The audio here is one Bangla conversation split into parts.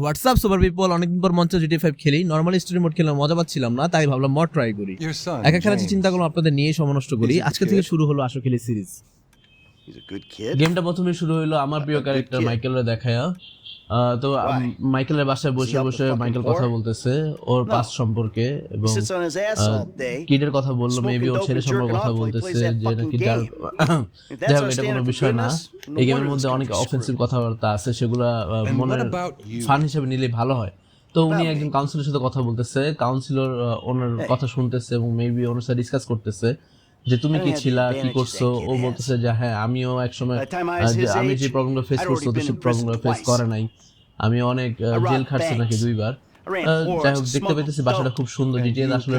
হোয়াটসঅ্যাপ সুপার পিপল, অনেকদিন পর মঞ্চে জিটি 5 খেলি। নরমালি স্টোরি মোড খেলে মজা পাচ্ছিলাম না, তাই ভাবলাম মড ট্রাই করি। একা খেলার চিন্তা করলাম আপনাদের নিয়ে সময় নষ্ট করি। আজকে থেকে শুরু হলো আসো খেলি সিরিজ। গেমটা প্রথমে শুরু হলো আমার প্রিয় ক্যারেক্টার মাইকেলের দেখায়া। তো মাইকেলের বাসায় বসে বসে মাইকেল কথা বলতেছে ওর পাস্ট সম্পর্কে এবং কিডের কথা বললো, মেবি ওর ছেলে সম্পর্কে কথা বলতেছে যে নাকি যাই হোক, এটা কোনো বিষয় না। এই গেমের মধ্যে অনেক অফেন্সিভ কথাবার্তা আছে, সেগুলা মনে ফান হিসেবে নিলে ভালো হয়। তো উনি একজন কাউন্সিলরের সাথে কথা বলতেছে, কাউন্সিলর ওনার কথা শুনতেছে এবং মেবি ওনার সাথে ডিসকাস করতেছে যে তুমি কি ছিলা, কি করছো। ও বলতেছে যে হ্যাঁ, আমিও একসময় আমি যে প্রবলেমগুলো ফেস করছি ওদের সেই প্রবলেমগুলো ফেস করে নাই, আমি অনেক জেল খাটছি নাকি 2 বার। যাই হোক, দেখতে পেতেছি বাসাটা খুব সুন্দর, ডিটেইল আসলে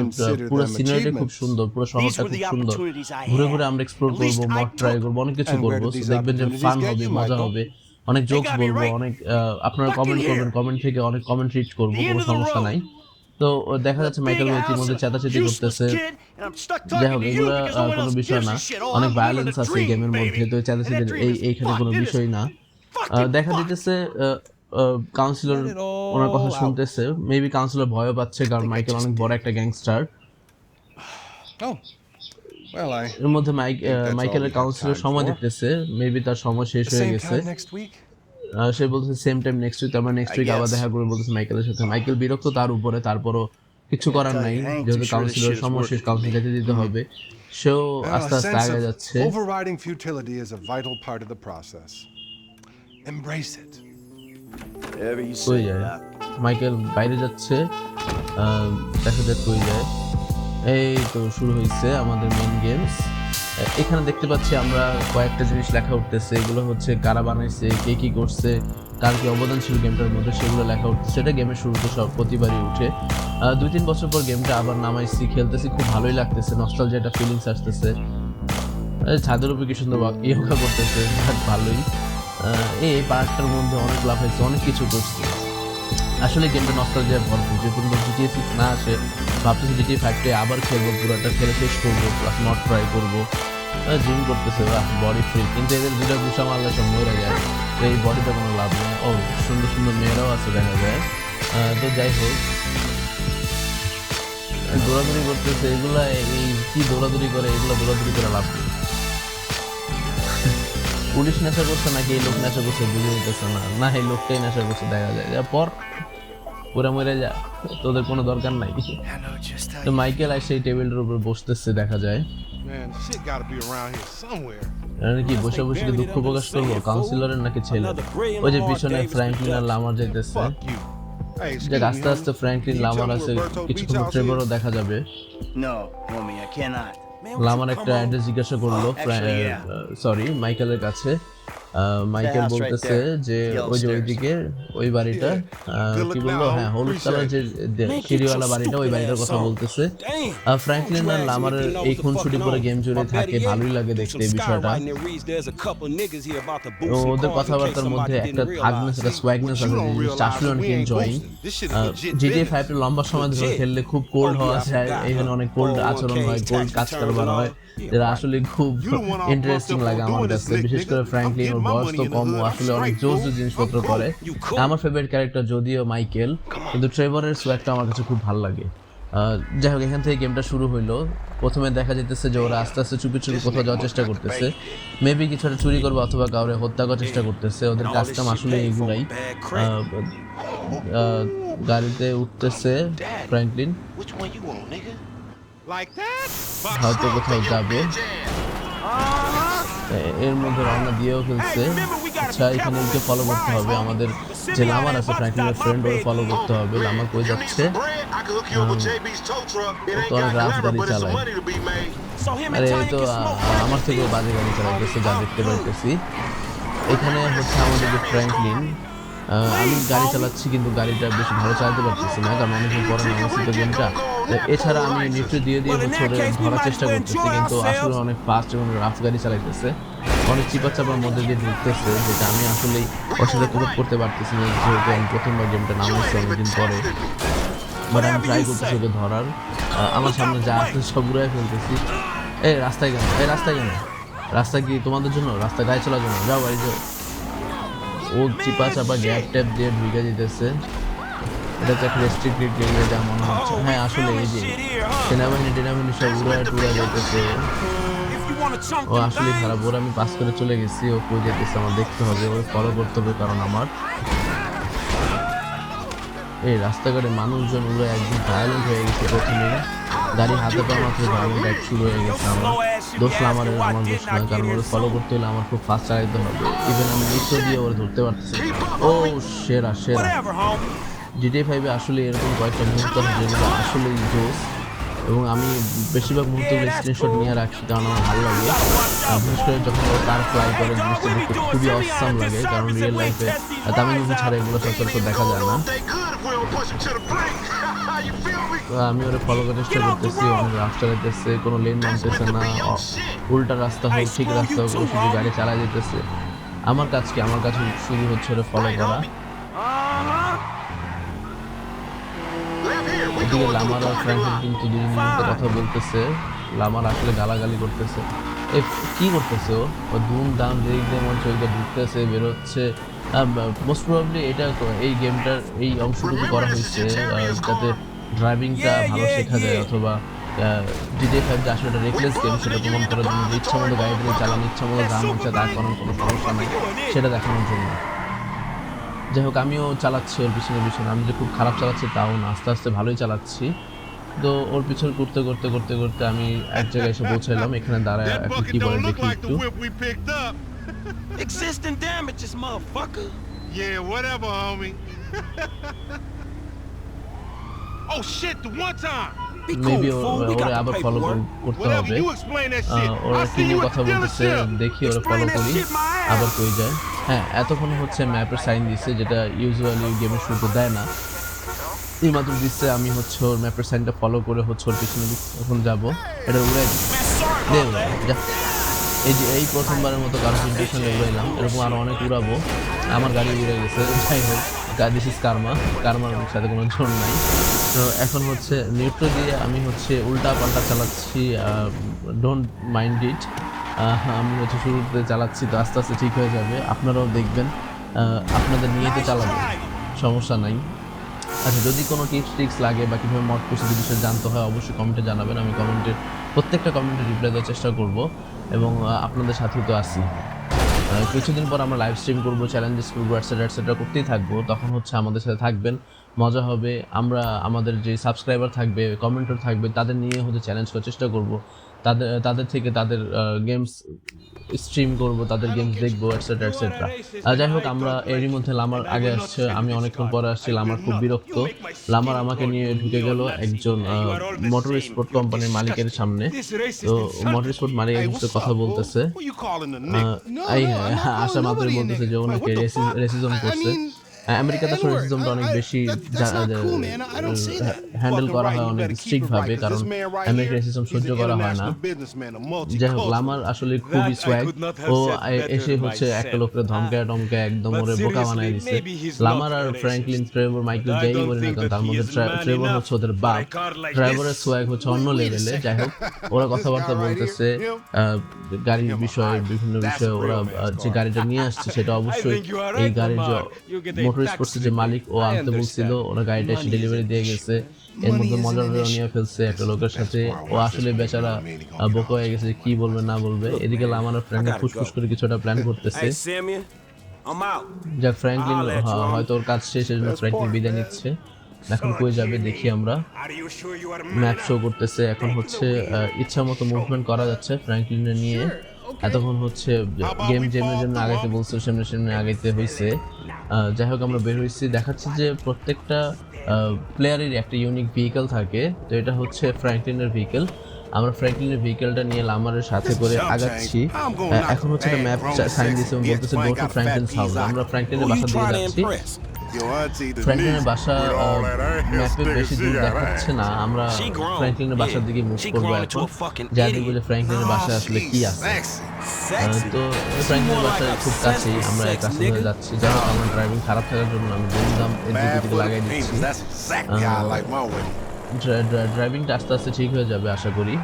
পুরো সিনারিটা খুব সুন্দর, পুরো শহরটা খুব সুন্দর। ঘুরে ঘুরে আমরা এক্সপ্লোর করবো, মড ট্রাই করবো, অনেক কিছু করবো। দেখবেন যে ফান হবে, মজা হবে, অনেক জোকস বলবো, অনেক আপনারা কমেন্ট করবেন, কমেন্ট থেকে অনেক কমেন্ট রিড করবো, কোনো সমস্যা নাই। তো দেখা যাচ্ছে মাইকেল ইতিমধ্যে চেঁচাচেতি করতেছে। যাই হোক, এগুলো কোনো বিষয় না, অনেক ভায়োলেন্স আছে এই গেমের মধ্যে, তো চেঁচাচেতি এইখানে কোনো বিষয় না। দেখা দিতেছে কাউন্সিলর ওনার কথা শুনতেছে, মেবি কাউন্সিলর ভয় পাচ্ছে কারণ মাইকেল অনেক বড় একটা গ্যাংস্টার। এর মধ্যে মাইকেলের কাউন্সিলর সময় দেখতেছে, মেবি তার সময় শেষ হয়ে গেছে। সে বলছে সেম টাইম নেক্সট উইক, আমরা নেক্সট উইক আবার দেখা করবো বলতেছে মাইকেলের সাথে। মাইকেল বিরক্ত তার উপরে, তারপরও কিছু করার নাই, যেহেতু কাউন্সিলর সময় শেষ, কাউন্সিল যেতে দিতে হবে। সেও আস্তে আস্তে আগে যাচ্ছে। কই যায় মাইকেল, বাইরে যাচ্ছে, দেখা যাক কই যায়। এই তো শুরু হয়েছে আমাদের মেইন গেমস। এখানে দেখতে পাচ্ছি আমরা কয়েকটা জিনিস লেখা উঠতেছে, এগুলো হচ্ছে কারা বানাইছে, কে কি করছে, কার কি অবদান ছিল গেমটার মধ্যে, সেগুলো লেখা উঠতেছে। এটা গেমের শুরুতে সব প্রতিবারই উঠে। 2-3 বছর পর গেমটা আবার নামাইছি, খেলতেছি, খুব ভালোই লাগতেছে, নস্টালজিয়া একটা ফিলিংস আসতেছে। ছাদের উপরে কি সুন্দর ইয়োগা করতেছে, ভালোই। এই পার্কটার মধ্যে অনেক লাভ হয়েছে, অনেক কিছু করছে। আসলে গেমটা নস্টালজিয়া ভরপুর। যে পর্যন্ত GTA 6 না আসে ভাবতেছি GTA 5 আবার খেলবো, পুরোটা খেলে শেষ করবো, প্লাস মড ট্রাই করবো। জিম করতেছে, বডি ফ্রি, কিন্তু এদের দুটো গুছা মারলে সব মরে যায়, তো এই বডিতে কোনো লাভ নেই। ও সুন্দর সুন্দর মেয়েরাও আছে দেখা যায়। তো যাই হোক, দৌড়াদৌড়ি করতেছে, এগুলা এই কি দৌড়াদৌড়ি করে, এগুলো দৌড়াদৌড়ি করে লাভ নেই। পুলিশ নেশা করছে নাকি এই লোক নেশা করছে বুঝে যেতেছে না, না এই লোকটাই নেশা করছে দেখা যায়। যা পর পুরা মরে যা, তোদের কোনো দরকার নাই। তো মাইকেল আর সেই টেবিলের উপর বসতেছে দেখা যায়। কি বসে বসে কি দুঃখ প্রকাশ করবো কাউন্সিলরের নাকি ছেলে? ওই যে পিছনে ফ্র্যাঙ্কলিন আর লামার যাইতেছে, যে আস্তে আস্তে ফ্র্যাঙ্কলিন লামার আছে, কিছুক্ষণ ট্রেভরও দেখা যাবে। লামার একটা অ্যাড্রেস জিজ্ঞাসা করলো সরি মাইকেলের কাছে। মাইকেল বলতেছে যে ওই যে ওইদিকে ওই বাড়িটা, কি বললো, হ্যাঁ হলুদ কালার যে সিঁড়িওয়ালা বাড়িটা, ওই বাড়িটার কথা বলতেছে। ফ্র্যাঙ্কলিন আর লামারের এই খুনসুটি করে গেম জুড়ে থাকে, ভালোই লাগে দেখতে এই বিষয়টা। ওদের কথাবার্তার মধ্যে একটা থাকনেস, একটা সোয়াগনেস আছে, জিনিসটা আসলে অনেক এনজয়িং। GTA 5 লম্বা সময় ধরে খেললে খুব কোল্ড হওয়া যায়, এখানে অনেক কোল্ড আচরণ হয়, কোল্ড কাজ কারবার হয়, যেটা আসলে খুব ইন্টারেস্টিং লাগে আমার কাছে। বিশেষ করে ফ্র্যাঙ্কলিন, ওর বয়স তো কম, ও আসলে অনেক জোস জিনিসপত্র করে। আমার ফেভারিট ক্যারেক্টার যদিও মাইকেল, কিন্তু ট্রেভরের সোয়াগটা আমার কাছে খুব ভালো লাগে। যাই হোক, এখান থেকে গেমটা শুরু হইলো। প্রথমে দেখা যেতেছে যে ওরা আস্তে আস্তে চুপি চুপি কোথাও যাওয়ার চেষ্টা করতেছে, মেবি কিছু একটা চুরি করবে অথবা কাউরে হত্যা করার চেষ্টা করতেছে। ওদের কাজটা আসলে এইগুলাই। গাড়িতে উঠতেছে ফ্র্যাঙ্কলিন, হয়তো কোথাও যাবে, এর মধ্যে রওনা দিয়েও ফেলছে। আচ্ছা, এখানে ওকে ফলো করতে হবে, আমাদের যে লামার আছে ফ্র্যাঙ্কলিনের ফ্রেন্ড, ওকে ফলো করতে হবে। লামা কই যাচ্ছে? তো অনেক রাফ গাড়ি চালায়, আরে এই তো আমার থেকে বাজে গাড়ি চালাইতেছে, যা দেখতে পাইতেছি। এখানে হচ্ছে আমাদের যে ফ্র্যাঙ্কলিন, আমি গাড়ি চালাচ্ছি কিন্তু গাড়িটা বেশি ভালো চালাতে পারতেছি না, কারণ অনেকদিন পরে নামাচ্ছি তো গেমটা। এছাড়া আমি নিচে দিয়ে হচ্ছে ওদের ধরার চেষ্টা করতেছি, কিন্তু আসলে অনেক ফাস্ট এবং রাফ গাড়ি চালাইতেছে, অনেক চিপা চাপার মধ্যে দিয়ে ঢুকতেছে, যেটা আমি আসলেই ওর সাথে কোপ করতে পারতেছি না, যেহেতু আমি প্রথমবার গেমটা নামাচ্ছি অনেকদিন পরে। বাট আমি ট্রাই করতেছি ওকে ধরার। আমার সামনে যা আছে সব ঘুরে ফেলতেছি। এই রাস্তায় কেন, এই রাস্তায় কেন? রাস্তা কি তোমাদের জন্য? রাস্তা গাড়ি চলার জন্য? যাও বাড়ি যাও। ও চিপা চাপা গ্যাপ ট্যাপ দিয়ে ঢুকে দিতেছে। এটা তো একটা রেস্ট্রিক্টেড এরিয়া যা মনে হচ্ছে। হ্যাঁ আসলে এই যে সেনাবাহিনী সব উড়ায় টুড়ায় যাইতেছে। ও আসলে খারাপ, ওরা আমি পাস করে চলে গেছি, ও কই যেতেছে আমার দেখতে হবে, ও ফলো করতে হবে, কারণ আমার এই রাস্তাঘাটে মানুষজন উড়ে একদম ভায়োলেন্ট হয়ে গেছে। প্রথমে গাড়ি হাতে পাওয়া মাত্র ভায়োলেন্ট অ্যাক্ট শুরু হয়ে গেছে। আমার দোষ আমার দোষ নয়, কারণ ওরা ফলো করতে হলে আমার খুব ফাস্ট চালাইতে হবে। ইভেন আমি নিত্য দিয়ে ওরা ধরতে পারতেছি। ও সেরা GTA 5 আসলে এরকম কয়েকটা মুহূর্ত আছে যেগুলো আসলেই জোস, এবং আমি বেশিরভাগ মুহূর্তগুলো স্ক্রিনশট নিয়ে রাখি কারণ আমার ভালো লাগে। বিশেষ করে যখন ওরা কার ফ্লাই করে জিনিসটা দেখতে খুবই অসাম লাগে, কারণ রিয়েল লাইফে তামিল মুভি ছাড়া এগুলো সচরাচর দেখা যায় না। আমি ওরা ফলো করার চেষ্টা করতেছি, অনেক রাস্তা চালাইতেছে, কোনো লেন মানতেছে না, উল্টা রাস্তা হোক ঠিক রাস্তা হোক শুধু গাড়ি চালাই যেতেছে। আমার কাজ শুরু হচ্ছে ওরা ফলো করা। এদিকে লামার আর ফ্র্যাঙ্কলিন কিন্তু দুই মিনিটে কথা বলতেছে। লামার আসলে গালাগালি করতেছে। কি করতেছে ও ধুম দাম যেই দিয়ে মন চলতে ঢুকতেছে বেরোচ্ছে। মোস্ট প্রবাবলি এটা এই গেমটার এই অংশটুকু করা হয়েছে যাতে ড্রাইভিংটা ভালো শেখা যায়, অথবা GTA 5 যে আসলে একটা রেকলেস গেম সেটা প্রমাণ করার জন্য, যে ইচ্ছা মতো গাড়িগুলো চালানো, ইচ্ছা মতো দাম হচ্ছে দাঁড় করানোর কোনো সমস্যা নেই সেটা দেখানোর জন্য। যাই হোক আমিও চালাচ্ছি ওর পিছনে, আমি যে খুব খারাপ চালাচ্ছি তাও না, আস্তে আস্তে ভালোই চালাচ্ছি। তো ওর পিছনে করতে আমি এক জায়গায় এসে পৌঁছালাম। এখানে দাঁড়ায় এখন কি বলে দেখি একটু। Existing damages, motherfucker. Yeah, whatever, homie. Oh shit, the one time. Maybe ওরা আবার ফলো করতে হবে। ওরা কি নিয়ে কথা বলতেছে দেখি, ওরা ফলো করি আবার কই যায়। হ্যাঁ এতক্ষণ হচ্ছে ম্যাপের সাইন দিচ্ছে, যেটা ইউজুয়ালি গেমের শুরুতে দেয় না, এই মাত্র দিচ্ছে। আমি হচ্ছে ওর ম্যাপের সাইনটা ফলো করে হচ্ছে ওর পিছনে এখন যাবো। এটা উড়ে যা, এই যে এই প্রথমবারের মতো কারো ইন্টেনশনে উড়াইলাম, এরকম আরো অনেক উড়াবো। আমার গাড়ি উড়ে গেছে। যাই হোক দিস ইজ কার্মার সাথে কোনো জোর নাই। তো এখন হচ্ছে নিউট্রো দিয়ে আমি হচ্ছে উল্টা পাল্টা চালাচ্ছি, ডোন্ট মাইন্ড ইট। আমি হচ্ছে শুরুতে চালাচ্ছি, তো আস্তে আস্তে ঠিক হয়ে যাবে, আপনারাও দেখবেন। আপনাদের নিয়েতে চালাবেন, সমস্যা নাই। আচ্ছা যদি কোনো টিপস ট্রিক্স লাগে বা কীভাবে মড প্রসিডিউর বিষয়ে জানতে হয় অবশ্যই কমেন্টে জানাবেন। আমি প্রত্যেকটা কমেন্টে রিপ্লাই দেওয়ার চেষ্টা করব, এবং আপনাদের সাথেই তো আসি। কিছুদিন পর আমরা লাইভ স্ট্রিম করবো, চ্যালেঞ্জেস করবো, এটসেট্রা করতেই থাকবো। তখন হচ্ছে আমাদের সাথে থাকবেন, মজা হবে। আমরা আমাদের যে সাবস্ক্রাইবার থাকবে, কমেন্টার থাকবে, তাদের নিয়ে হচ্ছে চ্যালেঞ্জ করার চেষ্টা করব। তাদের থেকে তাদের গেমস স্ট্রিম করব, তাদের গেমস দেখবো, এটসেট্রা। যাই হোক আমরা এরই মধ্যে লামার আগে আসছে, আমি অনেকক্ষণ পরে আসছি। লামার খুব বিরক্ত। লামার আমাকে নিয়ে ঢুকে গেল একজন মোটর স্পোর্ট কোম্পানির মালিকের সামনে। তো মোটর স্পোর্ট মালিক সাথে কথা বলতেছে। আশা মাত্র বলতেছে যে ওনাকে রেসিজম করছে। আমেরিকাতে আসলে রেসিজমটা অনেক বেশি হ্যান্ডেল করা হয় অনেক স্ট্রিক্ট ভাবে, কারণ আমেরিকান রেসিজম সহ্য করা হয় না। যাই হোক লামার আসলে খুবই সোয়াগ। ও এসে হচ্ছে একটা লোকের ধমকায় একদম ওরে বোকা বানায় দিচ্ছে। লামার আর ফ্র্যাঙ্কলিন, ট্রেভর, মাইকেল যাই বলি না কেন, তার মধ্যে ট্রেভর হচ্ছে ওদের বাপ। ড্রাইভারের সোয়াগ হচ্ছে অন্য লেভেলে। যাই হোক ওরা কথাবার্তা বলতেছে গাড়ির বিষয়ে, বিভিন্ন বিষয়ে। ওরা যে গাড়িটা নিয়ে আসছে সেটা অবশ্যই এই গাড়ির যে মোটর স্পোর্টসের যে মালিক ও আনতে বলছিল, ওরা গাড়িটা এসে ডেলিভারি দিয়ে গেছে। এর মধ্যে মজার নিয়ে ফেলছে একটা লোকের সাথে। ও আসলে বেচারা বোকা হয়ে গেছে, কি বলবে না বলবে। এদিকে লামার ফ্র্যাঙ্ক ফুসফুস করে কিছু একটা প্ল্যান করতেছে। যাক ফ্র্যাঙ্কলিন হয়তো ওর কাজ শেষ, এজন্য ফ্র্যাঙ্কলিন বিদায় নিচ্ছে। এখন কই যাবে দেখি আমরা। ম্যাপ শো করতেছে, এখন হচ্ছে ইচ্ছা মতো মুভমেন্ট করা যাচ্ছে ফ্র্যাঙ্কলিনের নিয়ে। এতক্ষণ হচ্ছে জেমের জন্য আগাইতে বলছে, সামনে আগাইতে হয়েছে। যাই হোক আমরা বের হয়েছি, দেখাচ্ছে যে প্রত্যেকটা প্লেয়ারের একটা ইউনিক ভেহিকেল থাকে। তো এটা হচ্ছে ফ্র্যাঙ্কলিনের ভেহিকেল। আমরা ফ্র্যাঙ্কলিনের ভেহিকেলটা নিয়ে লামারের সাথে করে আগাচ্ছি। এখন হচ্ছে একটা ম্যাপ সাইন দিয়েছে এবং বলতেছে গো টু ফ্র্যাঙ্কলিনস হাউস। আমরা ফ্র্যাঙ্কলিনের বাসা দিয়ে যাচ্ছি। ফ্র্যাঙ্কলিনের বাসা ম্যাপে বেশি দূর দেখাচ্ছে না, আমরা ফ্র্যাঙ্কলিনের বাসার দিকে মুভ করবো এখন। যা দেখবো যে ফ্র্যাঙ্কলিনের বাসায় আসলে কি আছে। তো ফ্র্যাঙ্কলিনের বাসায় খুব কাছেই, আমরা কাছে হয়ে যাচ্ছি। যাই হোক আমার ড্রাইভিং খারাপ থাকার জন্য আমি ধুমধাম এর দিকে লাগাই দিচ্ছি। ড্রাইভিংটা আস্তে আস্তে ঠিক হয়ে যাবে আশা করি।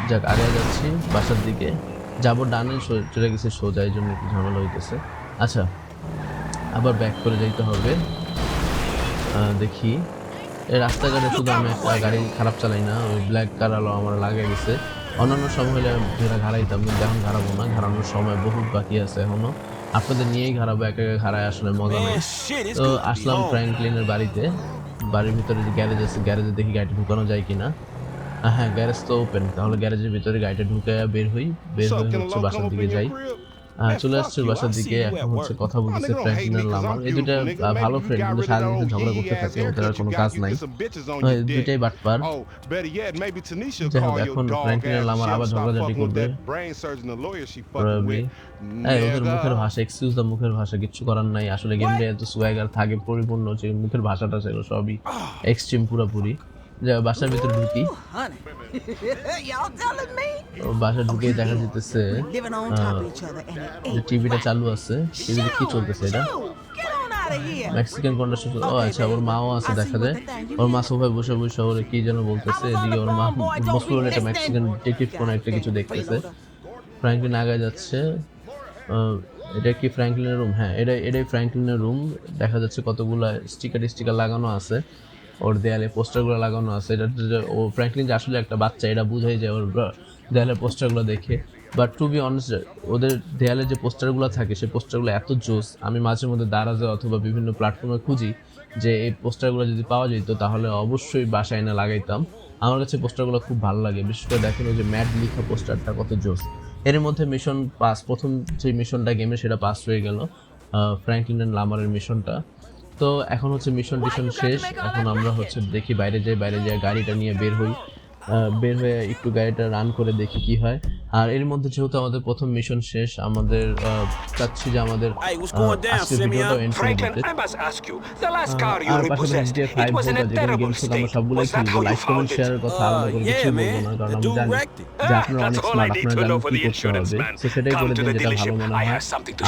যাক আগে যাচ্ছি বাসার দিকে, যাবো ডানে চলে গেছে সোজা, এই জন্য একটু ঝামেলা হইতেছে। আচ্ছা আবার ব্যাক করে যাইতে হবে। দেখি এই রাস্তাঘাটে শুধু আমি একটা গাড়ি খারাপ চালাই না, ওই ব্ল্যাক কার আলো আমার লাগে গেছে। অন্যান্য সময় হলে যেটা ঘাড়াইতাম, কিন্তু এখন ঘাড়াবো না, ঘাড়ানোর সময় বহুত বাকি আছে এখনো। আপনাদের নিয়েই ঘাড়াবো, একা একা ঘাড়ায় আসলে মজা নেই। তো আসলাম ফ্র্যাঙ্কলিনের বাড়িতে। বাড়ির ভিতরে যে গ্যারেজ আছে, গ্যারেজে দেখি গাড়িটা ঢুকানো যায় কিনা। হ্যাঁ, গ্যারেজ তো ওপেন, তাহলে গ্যারেজের ভিতরে গাড়িটা ঢুকে বের হয়ে হচ্ছে বাসার দিকে যাই। চলে আসছে বাসার দিকে। এখন হচ্ছে কথা বলতেছে ফ্র্যাঙ্কলিন আর লামার। এই দুইটা ভালো ফ্রেন্ড, কিন্তু সারাদিন ঝগড়া করতে থাকে, ওদের আর কোনো কাজ নাই। দুইটাই বাটপার। যাই হোক, এখন ফ্র্যাঙ্কলিন আর লামার আবার ঝগড়াঝাটি করবে। ওদের মুখের ভাষা, এক্সকিউজ দা, মুখের ভাষা কিচ্ছু করার নাই। আসলে গেমটা এত সোয়াগার থাকে পরিপূর্ণ যে মুখের ভাষাটা ছিল সবই এক্সট্রিম পুরোপুরি। বাসার ভিতরে ঢুকি, বাসা ঢুকে দেখা যেতেছে টিভিটা চালু আছে। টিভিতে কি চলতেছে? এটা মেক্সিকান কন্ডাকশন। ও আচ্ছা, ওর মাও আছে দেখা যায়। ওর মা সোফায় বসে বসে ওর কি যেন বলতেছে, এদিকে ওর মা বসে একটা মেক্সিকান ডিটেকটিভ কোনো একটা কিছু দেখতেছে। ফ্র্যাঙ্কলিন আগে যাচ্ছে। এটা কি ফ্র্যাঙ্কলিনের রুম? হ্যাঁ, এটাই ফ্র্যাঙ্কলিনের রুম। দেখা যাচ্ছে কতগুলো স্টিকার লাগানো আছে, ওর দেয়ালে পোস্টারগুলো লাগানো আছে। এটা ও ফ্র্যাঙ্কলিন যে আসলে একটা বাচ্চা, এটা বুঝাই যায় ওর দেয়ালের পোস্টারগুলো দেখে। বাট টু বি অনেস্ট, ওদের দেয়ালে যে পোস্টারগুলো থাকে, সেই পোস্টারগুলো এত জোস, আমি মাঝে মধ্যে দারাজে অথবা বিভিন্ন প্ল্যাটফর্মে খুঁজি যে এই পোস্টারগুলো যদি পাওয়া যেত তাহলে অবশ্যই বাসায় এনে লাগাইতাম। আমার কাছে পোস্টারগুলো খুব ভালো লাগে, বিশেষ করে দেখেন ওই যে ম্যাড লিখা পোস্টারটা কত জোস। এর মধ্যে মিশন পাস, প্রথম যে মিশনটা গেমে সেটা পাস হয়ে গেল, ফ্র্যাঙ্কলিন এন্ড লামারের মিশনটা। তো এখন হচ্ছে মিশন শেষ। এখন আমরা হচ্ছে দেখি বাইরে যাই গাড়িটা নিয়ে বের হয়ে একটু গাড়িটা রান করে দেখি কি হয়। আর এর মধ্যে যেহেতু আমাদের প্রথম মিশন শেষ, আমাদের চাচ্ছি যে আমাদের আজকের ভিডিওটা এন্ড করে দিতে। আর পাশাপাশি GTA 5 হোক বা যে কোনো গেমস হোক, আমরা সবগুলোই খেলবো। লাইক কমেন্ট শেয়ারের কথা আলাদা করে কিছু বলবো না, কারণ আমি জানি যে আপনারা অনেক স্মার্ট, আপনারা জানেন কি করতে হবে। তো সেটাই করে দিন যেটা ভালো মনে হয়।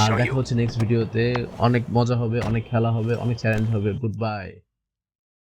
আর দেখা হচ্ছে নেক্সট ভিডিওতে। অনেক মজা হবে, অনেক খেলা হবে, অনেক চ্যালেঞ্জ হবে। Good bye.